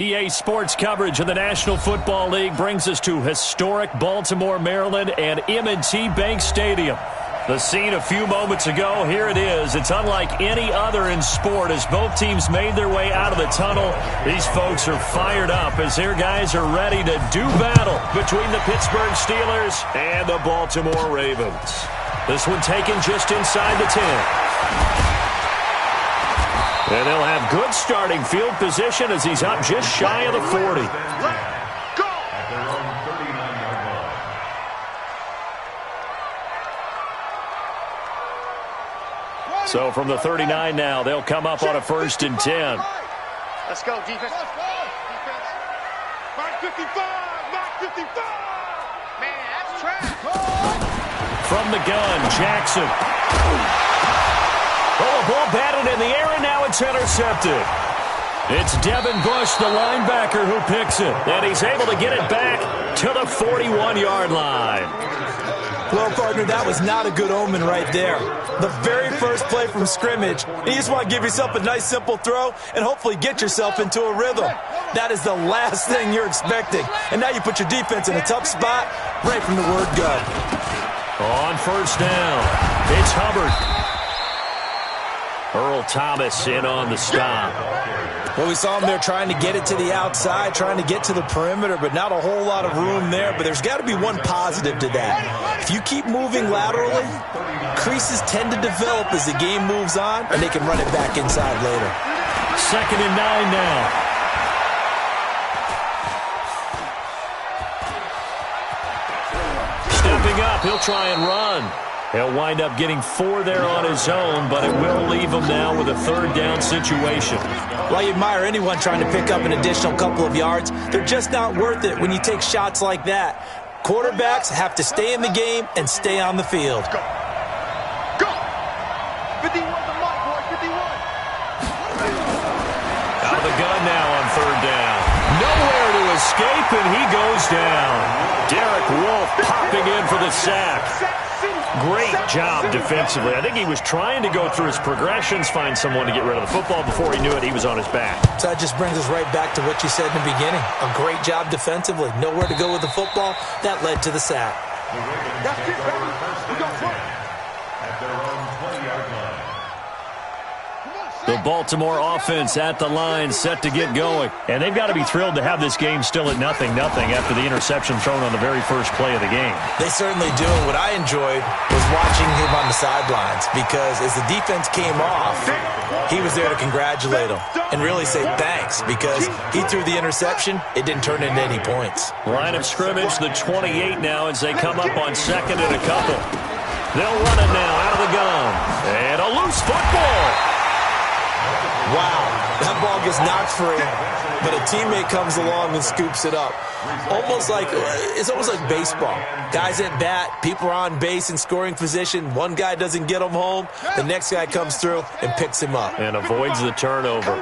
EA Sports coverage of the National Football League brings us to historic Baltimore, Maryland, and M&T Bank Stadium. The scene a few moments ago, here it is. It's unlike any other in sport as both teams made their way out of the tunnel. These folks are fired up as their guys are ready to do battle between the Pittsburgh Steelers and the Baltimore Ravens. This one taken just inside the 10. And they'll have good starting field position as he's up just shy of the 40. So from the 39 now, they'll come up on a 1st and 10. Let's go, defense. Defense. Mark 55. Mark 55. Man, that's trash. From the gun, Jackson. Oh, a ball batted in the air, and now it's intercepted. It's Devin Bush, the linebacker, who picks it. And he's able to get it back to the 41-yard line. Well, partner, that was not a good omen right there. The very first play from scrimmage, you just want to give yourself a nice, simple throw and hopefully get yourself into a rhythm. That is the last thing you're expecting. And now you put your defense in a tough spot right from the word go. On 1st down, it's Hubbard. Earl Thomas in on the stop. Well, we saw him there trying to get it to the outside, trying to get to the perimeter, but not a whole lot of room there. But there's got to be one positive to that. If you keep moving laterally, creases tend to develop as the game moves on, and they can run it back inside later. 2nd and 9 now. Stepping up, he'll try and run. He'll wind up getting 4 there on his own, but it will leave him now with a 3rd down situation. Well, you admire anyone trying to pick up an additional couple of yards. They're just not worth it when you take shots like that. Quarterbacks have to stay in the game and stay on the field. Go. Go. 51 the mark, boy. 51. Out of the gun now on 3rd down. Nowhere to escape, and he goes down. Derek Wolfe popping in for the sack. Great job defensively. I think he was trying to go through his progressions, find someone to get rid of the football. Before he knew it, he was on his back. So that just brings us right back to what you said in the beginning. A great job defensively. Nowhere to go with the football. That led to the sack. That's it, baby. We got play. At their own 20-yard line. The Baltimore offense at the line, set to get going. And they've got to be thrilled to have this game still at 0-0 after the interception thrown on the very first play of the game. They certainly do. And what I enjoyed was watching him on the sidelines because as the defense came off, he was there to congratulate them and really say thanks because he threw the interception. It didn't turn into any points. Line of scrimmage, the 28 now as they come up on 2nd and a couple. They'll run it now out of the gun. And a loose football. Wow, that ball gets knocked free, but a teammate comes along and scoops it up. It's almost like baseball. Guys at bat, people are on base in scoring position. One guy doesn't get him home. The next guy comes through and picks him up. And avoids the turnover.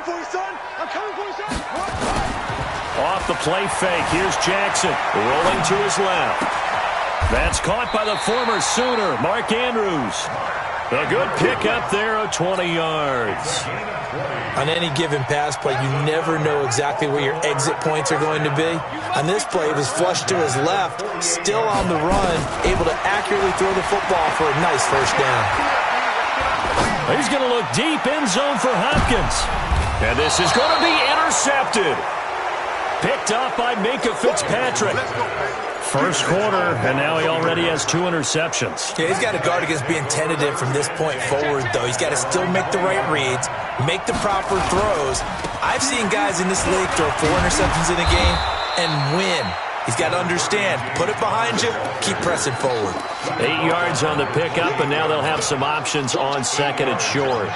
Off the play fake, here's Jackson, rolling to his left. That's caught by the former Sooner, Mark Andrews. A good pickup there of 20 yards. On any given pass play, you never know exactly where your exit points are going to be. On this play, it was flushed to his left, still on the run, able to accurately throw the football for a nice 1st down. He's going to look deep, end zone for Hopkins. And this is going to be intercepted. Picked off by Minkah Fitzpatrick. First quarter, and now he already has 2 interceptions. Yeah, he's got to guard against being tentative from this point forward, though. He's got to still make the right reads, make the proper throws. I've seen guys in this league throw 4 interceptions in a game and win. He's got to understand, put it behind you, keep pressing forward. 8 yards on the pickup, and now they'll have some options on 2nd and short.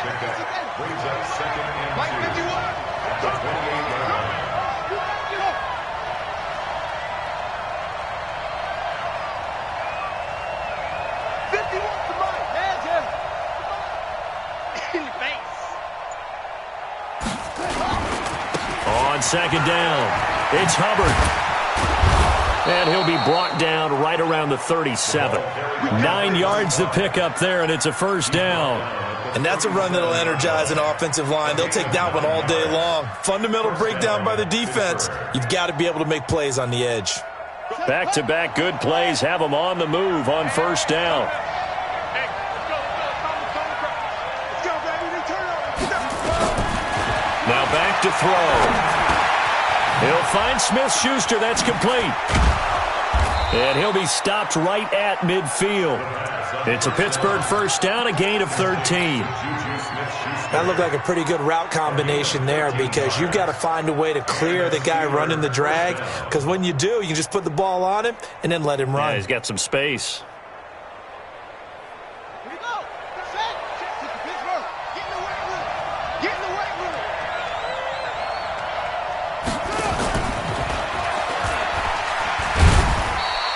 On 2nd down, it's Hubbard. And he'll be brought down right around the 37. 9 yards to pick up there, and it's a 1st down. And that's a run that'll energize an offensive line. They'll take that one all day long. Fundamental breakdown by the defense. You've got to be able to make plays on the edge. Back-to-back good plays have them on the move on first down. Now back to throw. He'll find Smith-Schuster. That's complete. And he'll be stopped right at midfield. It's a Pittsburgh first down, a gain of 13. That looked like a pretty good route combination there because you've got to find a way to clear the guy running the drag, because when you do, you can just put the ball on him and then let him run. Yeah, he's got some space. Here we go. Set. Pittsburgh. Get in the weight room. Get in the weight room.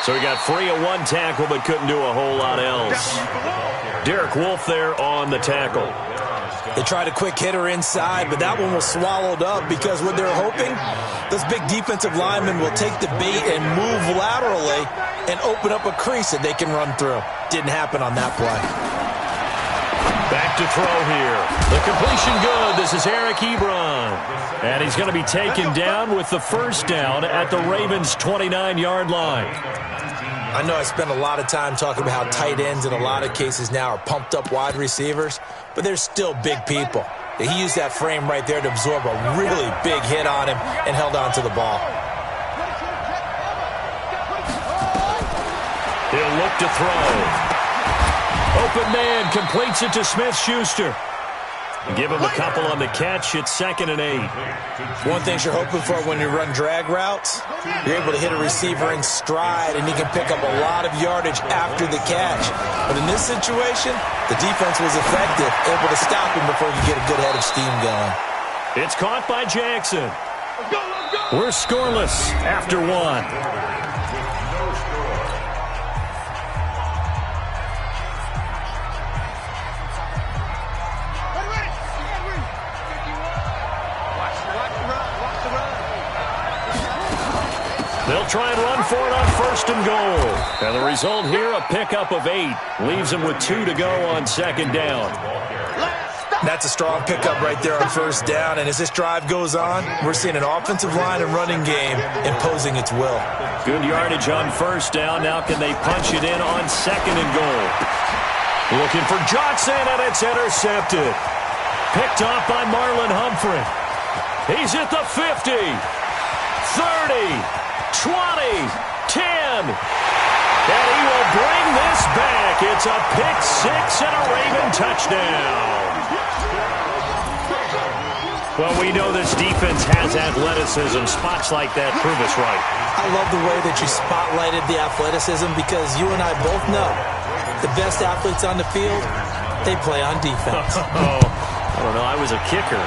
So he got free of one tackle but couldn't do a whole lot else. Derek Wolfe there on the tackle. They tried a quick hitter inside, but that one was swallowed up because what they're hoping, those big defensive linemen will take the bait and move laterally and open up a crease that they can run through. Didn't happen on that play. Back to throw here. The completion good. This is Eric Ebron. And he's going to be taken down with the first down at the Ravens' 29-yard line. I know I spent a lot of time talking about how tight ends in a lot of cases now are pumped up wide receivers, but they're still big people. He used that frame right there to absorb a really big hit on him and held on to the ball. He'll look to throw. Open man completes it to Smith-Schuster. Give him a couple on the catch. It's 2nd and 8. One thing you're hoping for when you run drag routes, you're able to hit a receiver in stride, and he can pick up a lot of yardage after the catch. But in this situation, the defense was effective, able to stop him before he could get a good head of steam going. It's caught by Jackson. We're scoreless after one. They'll try and run for it on 1st and goal. And the result here, a pickup of 8. Leaves them with 2 to go on 2nd down. That's a strong pickup right there on 1st down. And as this drive goes on, we're seeing an offensive line and running game imposing its will. Good yardage on 1st down. Now can they punch it in on 2nd and goal? Looking for Johnson, and it's intercepted. Picked off by Marlon Humphrey. He's at the 50, 30, 20, 10, and he will bring this back. It's a pick 6 and a Raven touchdown. Well, we know this defense has athleticism. Spots like that prove us right. I love the way that you spotlighted the athleticism because you and I both know the best athletes on the field, they play on defense. I don't know. I was a kicker.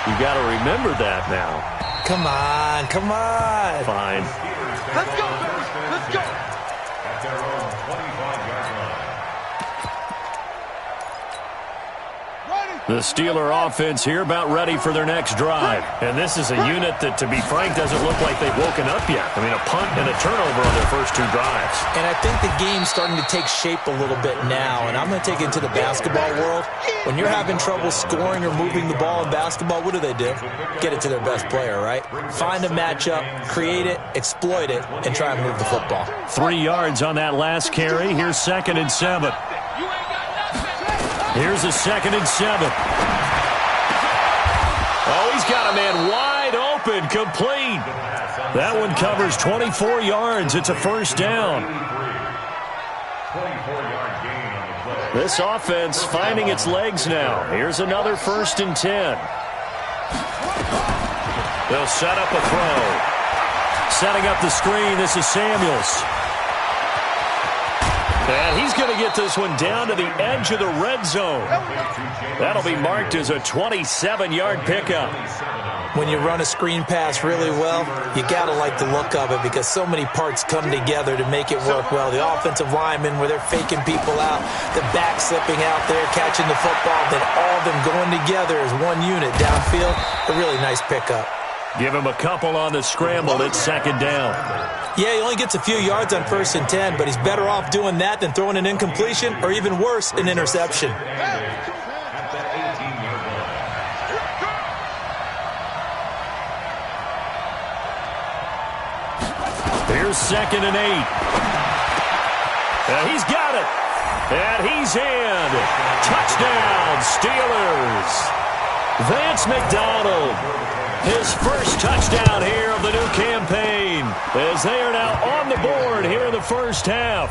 You got to remember that now. Come on, come on. Fine. Let's go, baby. Let's go. At their own 25-yard line. The Steeler offense here about ready for their next drive. And this is a unit that, to be frank, doesn't look like they've woken up yet. I mean, a punt and a turnover on their first 2 drives. And I think the game's starting to take shape a little bit now. And I'm going to take it into the basketball world. When you're having trouble scoring or moving the ball in basketball, what do? Get it to their best player, right? Find a matchup, create it, exploit it, and try and move the football. 3 yards on that last carry. Here's 2nd and 7. Here's a 2nd and 7. Oh, he's got a man wide open, complete. That one covers 24 yards. It's a first down. 24-yard gain on the play. This offense finding its legs now. Here's another 1st and 10. They'll set up a throw. Setting up the screen, this is Samuels. And he's going to get this one down to the edge of the red zone. That'll be marked as a 27-yard pickup. When you run a screen pass really well, you got to like the look of it because so many parts come together to make it work well. The offensive linemen, where they're faking people out, the back slipping out there, catching the football, then all of them going together as one unit downfield. A really nice pickup. Give him a couple on the scramble. It's 2nd down. Yeah, he only gets a few yards on 1st and 10, but he's better off doing that than throwing an incompletion or even worse, an interception. Here's 2nd and 8. And he's got it. And he's in. Touchdown, Steelers. Vance McDonald. His first touchdown here of the new campaign, as they are now on the board here in the first half.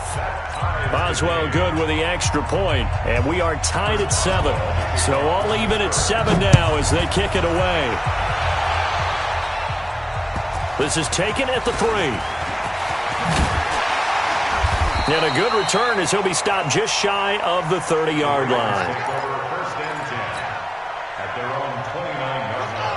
Boswell good with the extra point, and we are tied at 7. So all even at 7 now as they kick it away. This is taken at the 3. And a good return as he'll be stopped just shy of the 30-yard line.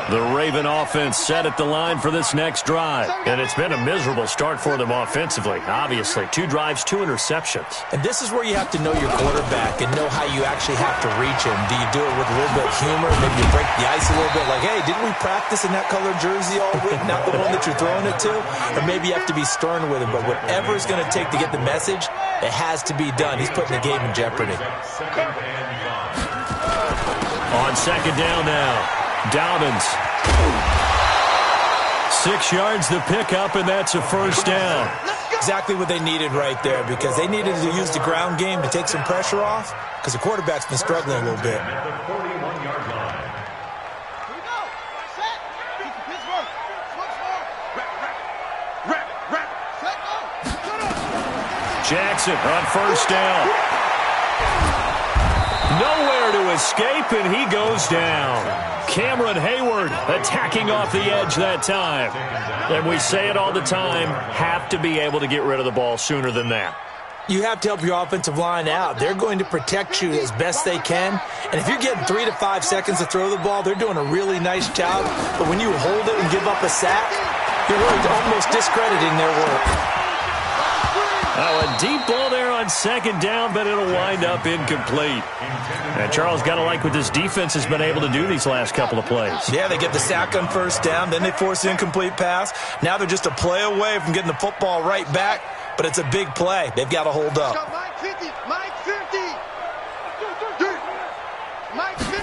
The Raven offense set at the line for this next drive. And it's been a miserable start for them offensively, obviously. 2 drives, 2 interceptions. And this is where you have to know your quarterback and know how you actually have to reach him. Do you do it with a little bit of humor? Maybe you break the ice a little bit like, hey, didn't we practice in that color jersey all week? Not the one that you're throwing it to? Or maybe you have to be stern with him. But whatever it's going to take to get the message, it has to be done. He's putting the game in jeopardy. On 2nd down now. Dobbins. 6 yards to pick up, and that's a first down. Exactly what they needed right there, because they needed to use the ground game to take some pressure off, because the quarterback's been struggling a little bit. Jackson on first down. Nowhere to escape, and he goes down. Cameron Hayward attacking off the edge that time. And we say it all the time, have to be able to get rid of the ball sooner than that. You have to help your offensive line out. They're going to protect you as best they can. And if you're getting 3 to 5 seconds to throw the ball, they're doing a really nice job. But when you hold it and give up a sack, you're really almost discrediting their work. Oh, a deep ball there on 2nd down, but it'll wind up incomplete. And Charles, got to like what this defense has been able to do these last couple of plays. Yeah, they get the sack on first down, then they force the incomplete pass. Now they're just a play away from getting the football right back, but it's a big play. They've got to hold up. Mike 50. Mike 50. Mike 50.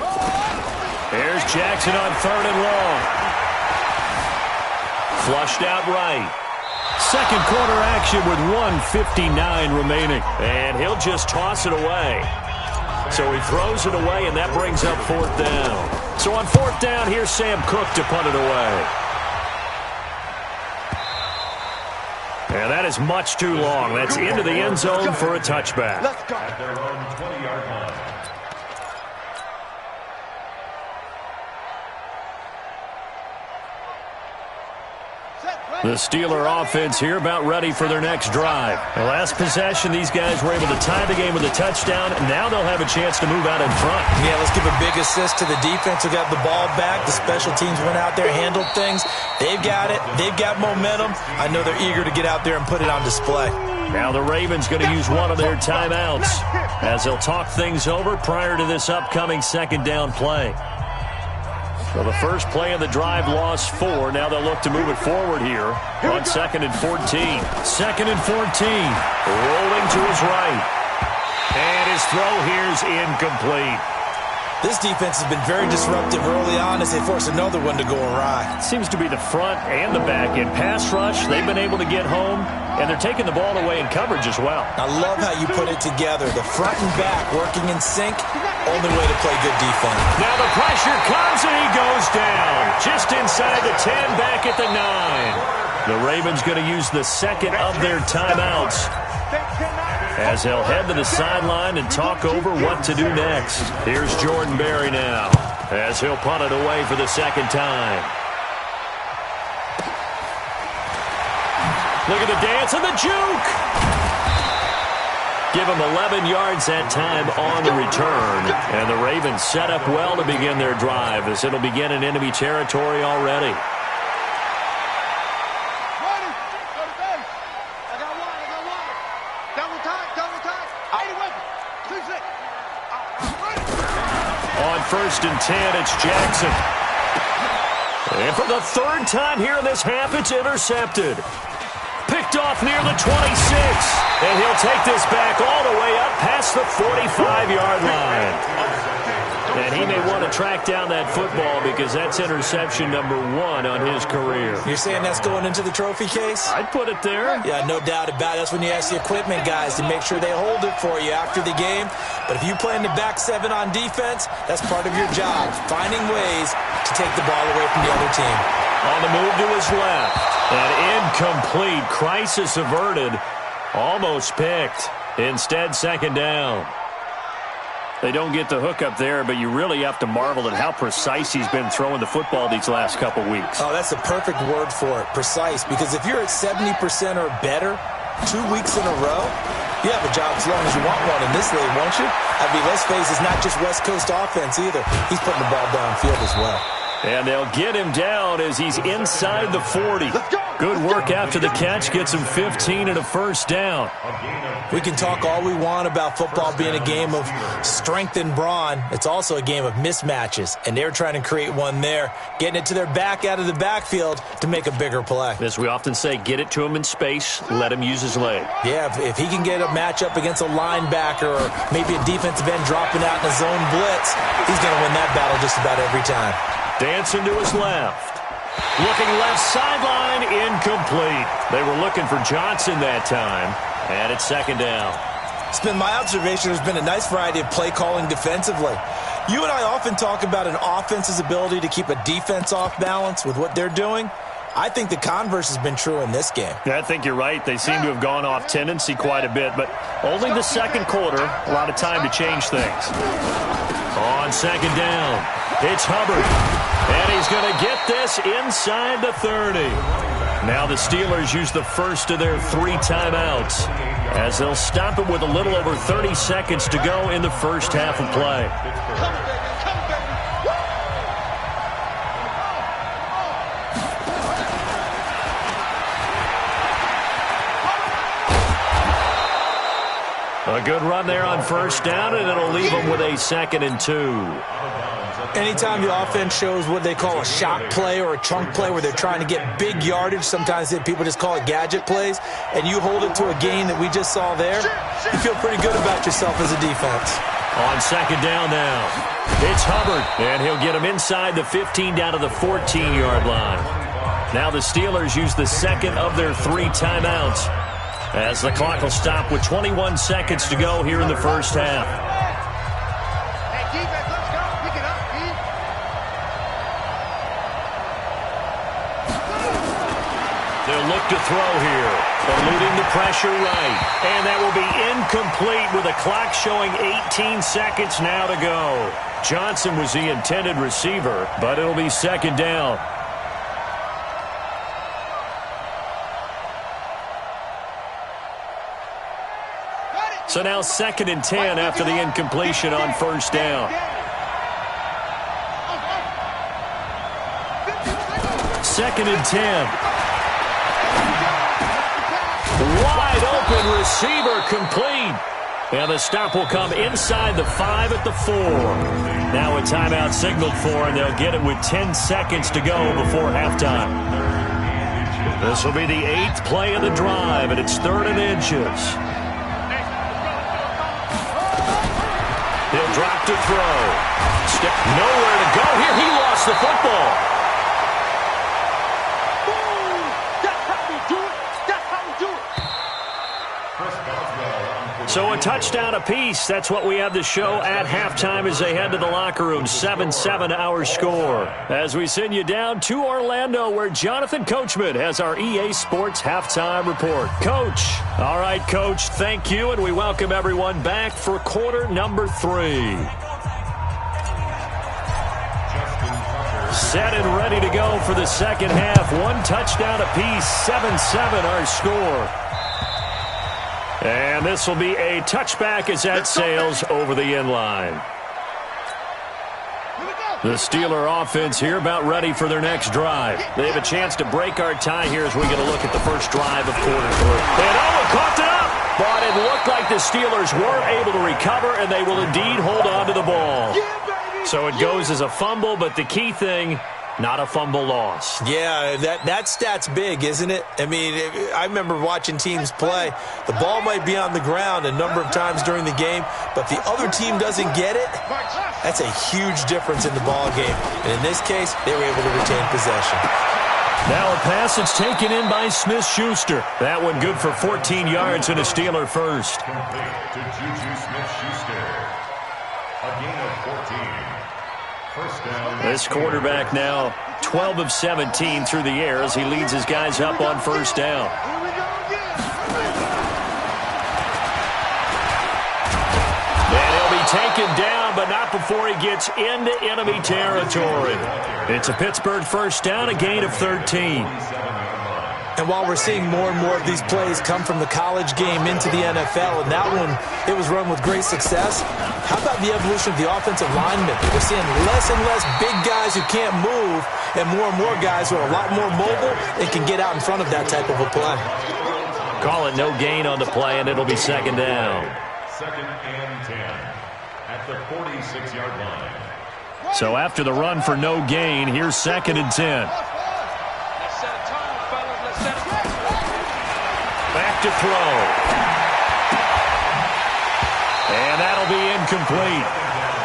Here's Jackson on 3rd and long. Flushed out right. Second quarter action with 1:59 remaining. And he'll just toss it away. So he throws it away, and that brings up 4th down. So on 4th down, here's Sam Cook to punt it away. And that is much too long. That's into the end zone for a touchback. Let's go. At their own 20-yard line. The Steeler offense here about ready for their next drive. The last possession, these guys were able to tie the game with a touchdown, and now they'll have a chance to move out in front. Yeah, let's give a big assist to the defense who got the ball back. The special teams went out there, handled things. They've got it. They've got momentum. I know they're eager to get out there and put it on display. Now the Ravens going to use one of their timeouts as they'll talk things over prior to this upcoming 2nd down play. So the first play of the drive lost 4. Now they'll look to move it forward here on 2nd and 14. 2nd and 14. Rolling to his right. And his throw here's incomplete. This defense has been very disruptive early on as they force another one to go awry. It seems to be the front and the back. In pass rush, they've been able to get home, and they're taking the ball away in coverage as well. I love how you put it together. The front and back working in sync, only way to play good defense. Now the pressure comes, and he goes down. Just inside the 10, back at the 9. The Ravens going to use the second of their timeouts as they'll head to the sideline and talk over what to do next. Here's Jordan Berry now as he'll punt it away for the 2nd time. Look at the dance and the juke. Give him 11 yards that time on the return. And the Ravens set up well to begin their drive as it'll begin in enemy territory already. On 1st and 10, it's Jackson. And for the 3rd time here in this half, it's intercepted. Picked off near the 26. And he'll take this back all the way up past the 45-yard line. And he may want to track down that football because that's interception number 1 on his career. You're saying that's going into the trophy case? I'd put it there. Yeah, no doubt about it. That's when you ask the equipment guys to make sure they hold it for you after the game. But if you play in the back 7 on defense, that's part of your job, finding ways to take the ball away from the other team. On the move to his left. An incomplete. Crisis averted. Almost picked. Instead, second down. They don't get the hook up there, but you really have to marvel at how precise he's been throwing the football these last couple weeks. Oh, that's the perfect word for it, precise. Because if you're at 70% or better 2 weeks in a row, you have a job as long as you want one in this league, won't you? I mean, let's face it, it's not just West Coast offense either. He's putting the ball downfield as well. And they'll get him down as he's inside the 40. Good work after the catch. Gets him 15 and a first down. We can talk all we want about football being a game of strength and brawn. It's also a game of mismatches, and they're trying to create one there, getting it to their back out of the backfield to make a bigger play. As we often say, get it to him in space, let him use his leg. Yeah, if he can get a matchup against a linebacker or maybe a defensive end dropping out in a zone blitz, he's going to win that battle just about every time. Dancing to his left. Looking left sideline, incomplete. They were looking for Johnson that time, and it's second down. It's been my observation there's been a nice variety of play calling defensively. You and I often talk about an offense's ability to keep a defense off balance with what they're doing. I think the converse has been true in this game. Yeah, I think you're right. They seem to have gone off tendency quite a bit, but only the second quarter, a lot of time to change things. On second down, it's Hubbard, and he's going to get this inside the 30. Now the Steelers use the first of their 3 timeouts as they'll stop it with a little over 30 seconds to go in the first half of play. A good run there on first down, and it'll leave them with a 2nd and 2. Anytime the offense shows what they call a shot play or a chunk play where they're trying to get big yardage, sometimes people just call it gadget plays, and you hold it to a gain that we just saw there, you feel pretty good about yourself as a defense. On second down now, it's Hubbard, and he'll get him inside the 15 down to the 14-yard line. Now the Steelers use the second of their 3 timeouts as the clock will stop with 21 seconds to go here in the first half. Hey, defense, let's go. Pick it up, D. They'll look to throw here, eluding the pressure right. And that will be incomplete with a clock showing 18 seconds now to go. Johnson was the intended receiver, but it'll be second down. So now 2nd and 10 after the incompletion on first down. 2nd and 10. Wide open receiver complete. And the stop will come inside the 5 at the 4. Now a timeout signaled for, and they'll get it with 10 seconds to go before halftime. This will be the 8th play of the drive, and it's 3rd and inches. He'll drop to throw. Step nowhere to go here. He lost the football. That's how we do it. That's how we do it. So a touchdown apiece. That's what we have to show at halftime as they head to the locker room. 7-7 our score. As we send you down to Orlando, where Jonathan Coachman has our EA Sports halftime report. Coach. All right, Coach, thank you, and we welcome everyone back for quarter number 3. Set and ready to go for the second half. 1 touchdown apiece, 7-7 our score. And this will be a touchback as that sails over the end line. The Steeler offense here about ready for their next drive. They have a chance to break our tie here as we get a look at the first drive of quarter 3. And Owen coughed it up! But it looked like the Steelers were able to recover, and they will indeed hold on to the ball. So it goes as a fumble, but the key thing, Not a fumble loss. Yeah, that stat's big, isn't it? I mean, I remember watching teams play. The ball might be on the ground a number of times during the game, but the other team doesn't get it. That's a huge difference in the ball game. And in this case, they were able to retain possession. Now a pass that's taken in by Smith-Schuster. That one good for 14 yards and a Steeler first. Complete to Juju Smith-Schuster. A gain of 14. First down. This quarterback now 12 of 17 through the air as he leads his guys up on first down. And he'll be taken down, but not before he gets into enemy territory. It's a Pittsburgh first down, a gain of 13. And while we're seeing more and more of these plays come from the college game into the NFL, and that one, it was run with great success, how about the evolution of the offensive linemen? We're seeing less and less big guys who can't move and more guys who are a lot more mobile and can get out in front of that type of a play. Call it no gain on the play, and it'll be second down. Second and 10 at the 46-yard line. So after the run for no gain, here's second and 10. Back to throw. And that'll be incomplete.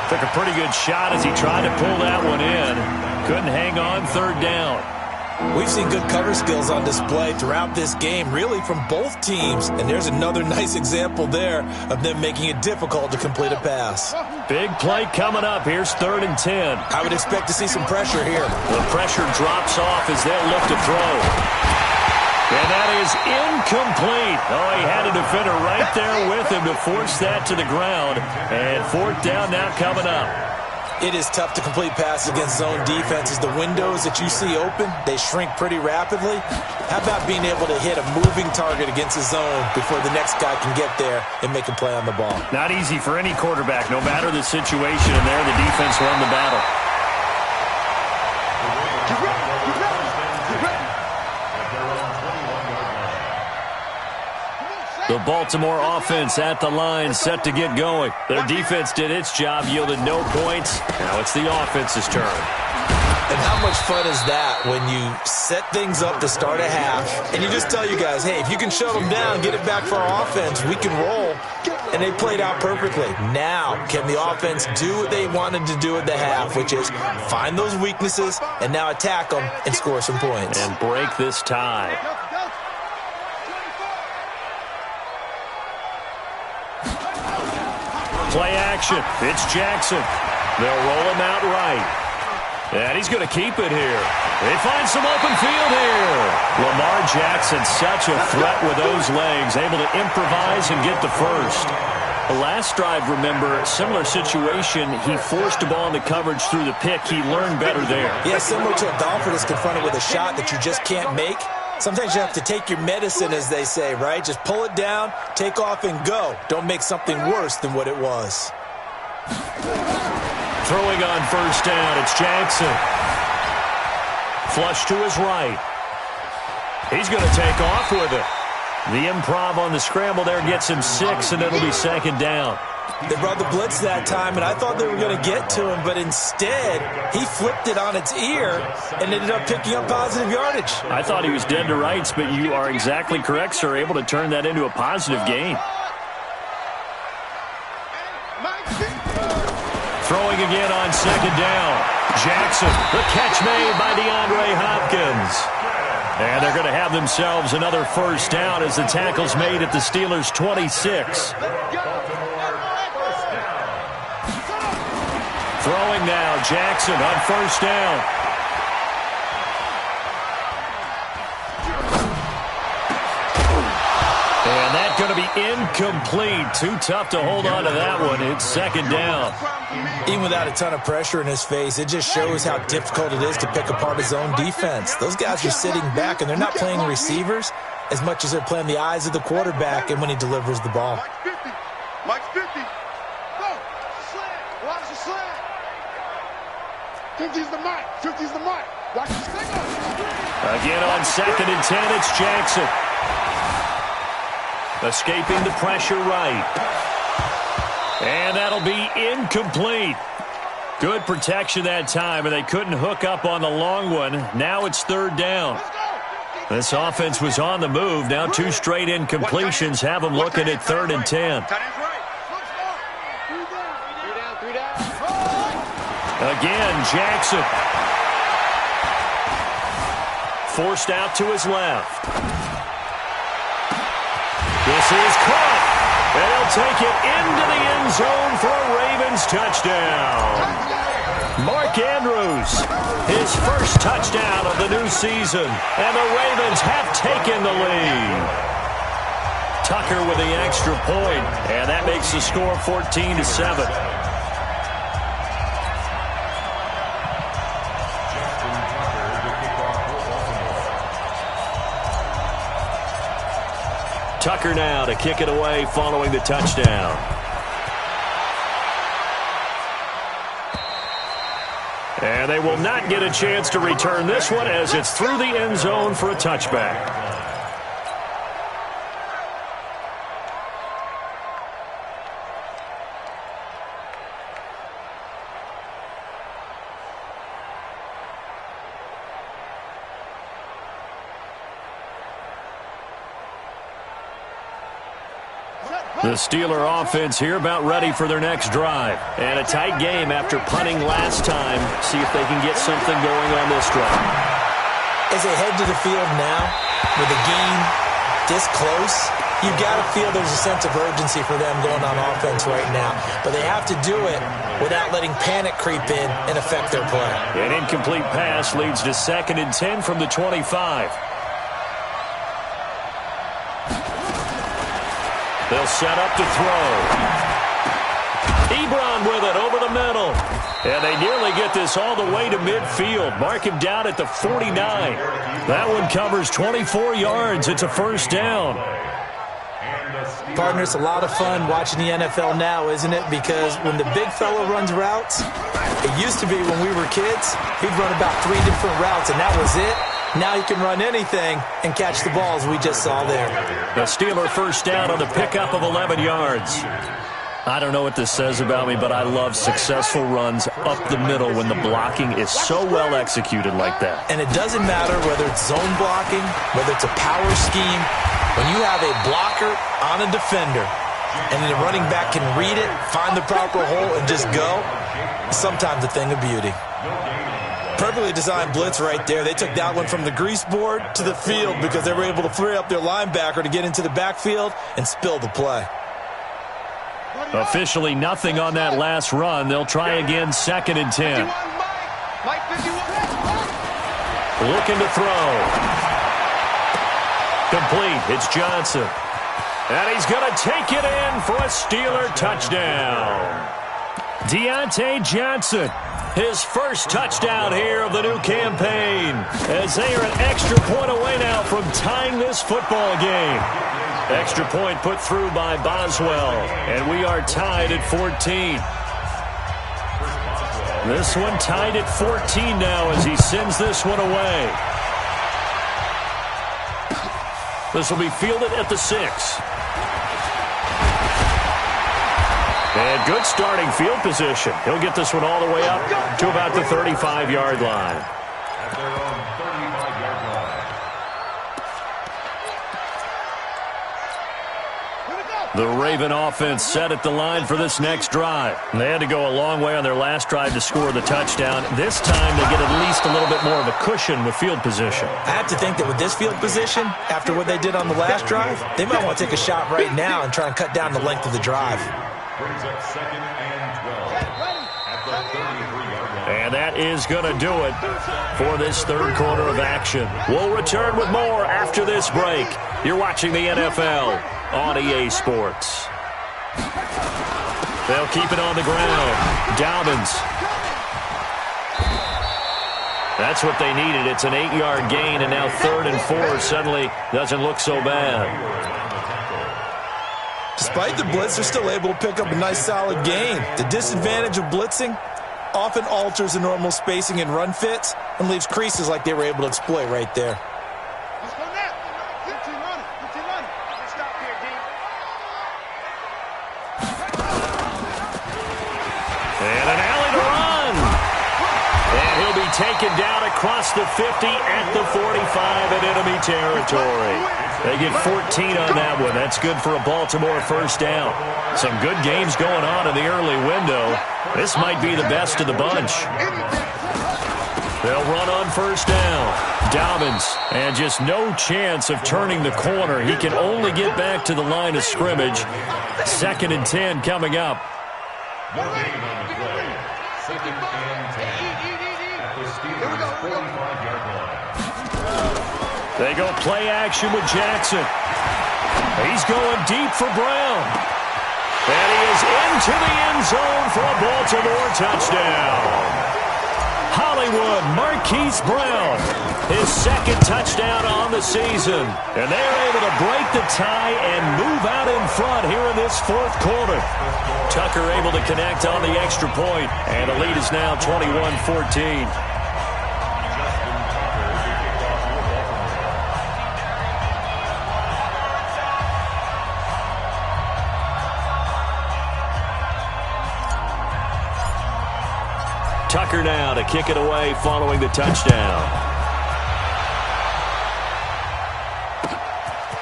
Took a pretty good shot as he tried to pull that one in. Couldn't hang on, third down. We've seen good cover skills on display throughout this game, really from both teams. And there's another nice example there of them making it difficult to complete a pass. Big play coming up. Here's third and 10. I would expect to see some pressure here. The pressure drops off as they'll look to throw. And that is incomplete. Oh, he had a defender right there with him to force that to the ground. And fourth down now coming up. It is tough to complete passes against zone defenses. The windows that you see open, they shrink pretty rapidly. How about being able to hit a moving target against a zone before the next guy can get there and make a play on the ball? Not easy for any quarterback, no matter the situation. And there, the defense won the battle. The Baltimore offense at the line, set to get going. Their defense did its job, yielded no points. Now it's the offense's turn. And how much fun is that when you set things up to start a half, and you just tell you guys, hey, if you can shut them down, get it back for our offense, we can roll. And they played out perfectly. Now, can the offense do what they wanted to do at the half, which is find those weaknesses and now attack them and score some points. And break this tie. Play action. It's Jackson. They'll roll him out right. And he's going to keep it here. They find some open field here. Lamar Jackson, such a threat with those legs, able to improvise and get the first. The last drive, remember, similar situation. He forced the ball into coverage through the pick. He learned better there. Yeah, similar to a golfer that's confronted with a shot that you just can't make. Sometimes you have to take your medicine, as they say, right? Just pull it down, take off, and go. Don't make something worse than what it was. Throwing on first down, it's Jackson. Flush to his right. He's going to take off with it. The improv on the scramble there gets him 6, and it'll be second down. They brought the blitz that time, and I thought they were going to get to him, but instead, he flipped it on its ear and ended up picking up positive yardage. I thought he was dead to rights, but you are exactly correct, sir, able to turn that into a positive gain. Throwing again on second down. Jackson, the catch made by DeAndre Hopkins. And they're going to have themselves another first down as the tackle's made at the Steelers' 26. Throwing now, Jackson on first down. And that's going to be incomplete. Too tough to hold on to that one. It's second down. Even without a ton of pressure in his face, it just shows how difficult it is to pick apart his own defense. Those guys are sitting back, and they're not playing receivers as much as they're playing the eyes of the quarterback and when he delivers the ball. Mike's 50. Go. Slant. Watch the slant. 50's the Mike. 50's the Mike. Watch the slant. Again on second and 10, it's Jackson. Escaping the pressure right. And that'll be incomplete. Good protection that time, and they couldn't hook up on the long one. Now it's third down. This offense was on the move. Now 2 straight incompletions have them looking at 3rd and 10. Again, Jackson. Forced out to his left. This is caught. They'll take it into the end zone for a Ravens touchdown. Mark Andrews, his first touchdown of the new season, and the Ravens have taken the lead. Tucker with the extra point, and that makes the score 14-7. Tucker now to kick it away following the touchdown. And they will not get a chance to return this one as it's through the end zone for a touchback. The Steeler offense here about ready for their next drive. And a tight game after punting last time. See if they can get something going on this drive. As they head to the field now, with the game this close, you've got to feel there's a sense of urgency for them going on offense right now. But they have to do it without letting panic creep in and affect their play. An incomplete pass leads to 2nd and 10 from the 25. They'll set up to throw. Ebron with it over the middle. And they nearly get this all the way to midfield. Mark him down at the 49. That one covers 24 yards. It's a first down. Partner, it's a lot of fun watching the NFL now, isn't it? Because when the big fella runs routes, it used to be when we were kids, he'd run about 3 different routes, and that was it. Now he can run anything and catch the balls we just saw there. The Steeler first down on the pickup of 11 yards. I don't know what this says about me, but I love successful runs up the middle when the blocking is so well executed like that. And it doesn't matter whether it's zone blocking, whether it's a power scheme. When you have a blocker on a defender and the running back can read it, find the proper hole, and just go, sometimes a thing of beauty. Perfectly designed blitz right there. They took that one from the grease board to the field because they were able to free up their linebacker to get into the backfield and spill the play. Officially nothing on that last run. They'll try again 2nd and 10. Looking to throw. Complete. It's Johnson. And he's going to take it in for a Steeler touchdown. Deontay Johnson. His first touchdown here of the new campaign, as they are an extra point away now from tying this football game. Extra point put through by Boswell, and we are tied at 14. This one tied at 14 now as he sends this one away. This will be fielded at the 6. And good starting field position. He'll get this one all the way up to about the 35-yard line. At their own 35-yard line. The Raven offense set at the line for this next drive. They had to go a long way on their last drive to score the touchdown. This time they get at least a little bit more of a cushion with field position. I have to think that with this field position, after what they did on the last drive, they might want to take a shot right now and try and cut down the length of the drive. Brings up 2nd and 12 at the 33-yard line. And that is going to do it for this third quarter of action. We'll return with more after this break. You're watching the NFL on EA Sports. They'll keep it on the ground. Dobbins. That's what they needed. It's an 8-yard gain, and now 3rd and 4 suddenly doesn't look so bad. Despite the blitz, they're still able to pick up a nice solid gain. The disadvantage of blitzing often alters the normal spacing and run fits and leaves creases like they were able to exploit right there. Let's go now. Keep running. Keep running. Stop here, D. And an alley to run. taken down across the 50 at the 45 in enemy territory. They get 14 on that one. That's good for a Baltimore first down. Some good games going on in the early window. This might be the best of the bunch. They'll run on first down. Dobbins, and just no chance of turning the corner. He can only get back to the line of scrimmage. 2nd and 10 coming up. No gain on the play. 2nd and 10. At the Steelers' 45-yard line. They go play action with Jackson. He's going deep for Brown. And he is into the end zone for a Baltimore touchdown. Hollywood Marquise Brown, his 2nd touchdown on the season. And they're able to break the tie and move out in front here in this 4th quarter. Tucker able to connect on the extra point, and the lead is now 21-14. Tucker now to kick it away following the touchdown.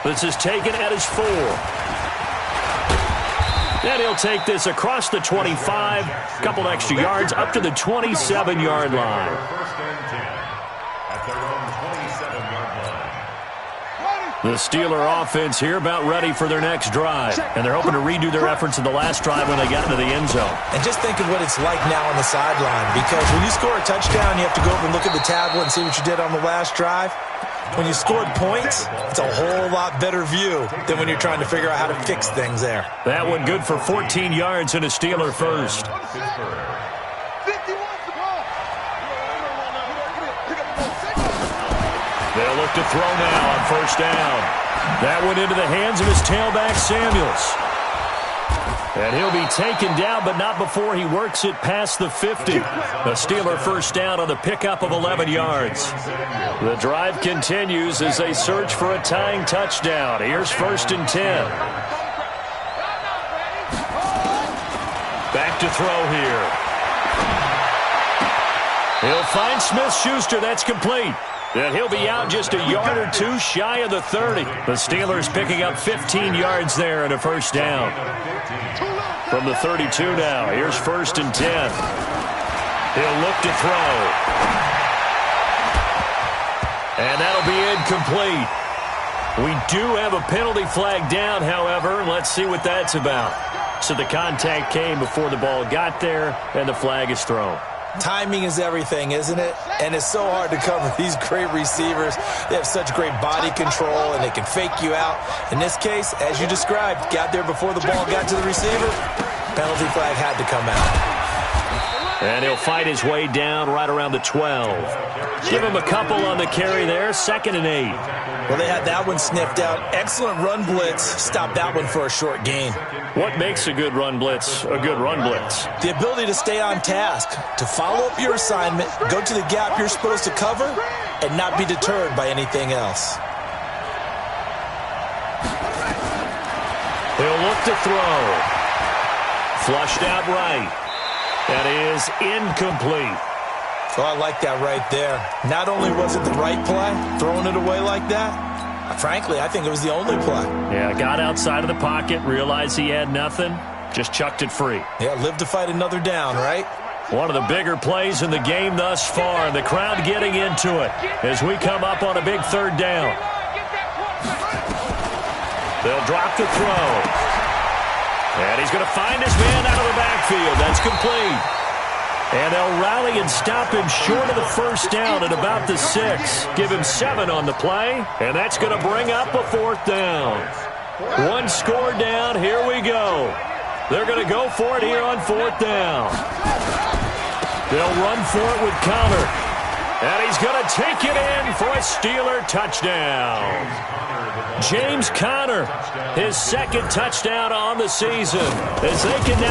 This is taken at his 4. And he'll take this across the 25, couple extra yards up to the 27-yard line. 1st and 10. At their own 27-yard line. The Steeler offense here about ready for their next drive. And they're hoping to redo their efforts in the last drive when they got into the end zone. And just think of what it's like now on the sideline, because when you score a touchdown, you have to go over and look at the tablet and see what you did on the last drive. When you scored points, it's a whole lot better view than when you're trying to figure out how to fix things there. That one good for 14 yards and a Steeler first. They'll look to throw now on first down. That went into the hands of his tailback, Samuels. And he'll be taken down, but not before he works it past the 50. A Steeler first down on the pickup of 11 yards. The drive continues as they search for a tying touchdown. Here's 1st and 10. Back to throw here. He'll find Smith-Schuster. That's complete. And he'll be out just a yard or two shy of the 30. The Steelers picking up 15 yards there and a first down. From the 32 now, here's 1st and 10. He'll look to throw. And that'll be incomplete. We do have a penalty flag down, however. Let's see what that's about. So the contact came before the ball got there, and the flag is thrown. Timing is everything, isn't it? And it's so hard to cover these great receivers. They have such great body control, and they can fake you out. In this case, as you described, got there before the ball got to the receiver. Penalty flag had to come out. And he'll fight his way down right around the 12. Give him a couple on the carry there. 2nd and 8. Well, they had that one sniffed out. Excellent run blitz. Stopped that one for a short gain. What makes a good run blitz a good run blitz? The ability to stay on task, to follow up your assignment, go to the gap you're supposed to cover, and not be deterred by anything else. He'll look to throw. Flushed out right. That is incomplete. So I like that right there. Not only was it the right play, throwing it away like that, frankly, I think it was the only play. Yeah, got outside of the pocket, realized he had nothing, just chucked it free. Yeah, live to fight another down, right? One of the bigger plays in the game thus far, and the crowd getting into it as we come up on a big 3rd down. They'll drop the throw. And he's going to find his man out of the backfield. That's complete. And they'll rally and stop him short of the first down at about the 6. Give him 7 on the play, and that's going to bring up a 4th down. One score down. Here we go. They're going to go for it here on 4th down. They'll run for it with Connor. And he's going to take it in for a Steeler touchdown. James Conner, his 2nd touchdown on the season, as they can now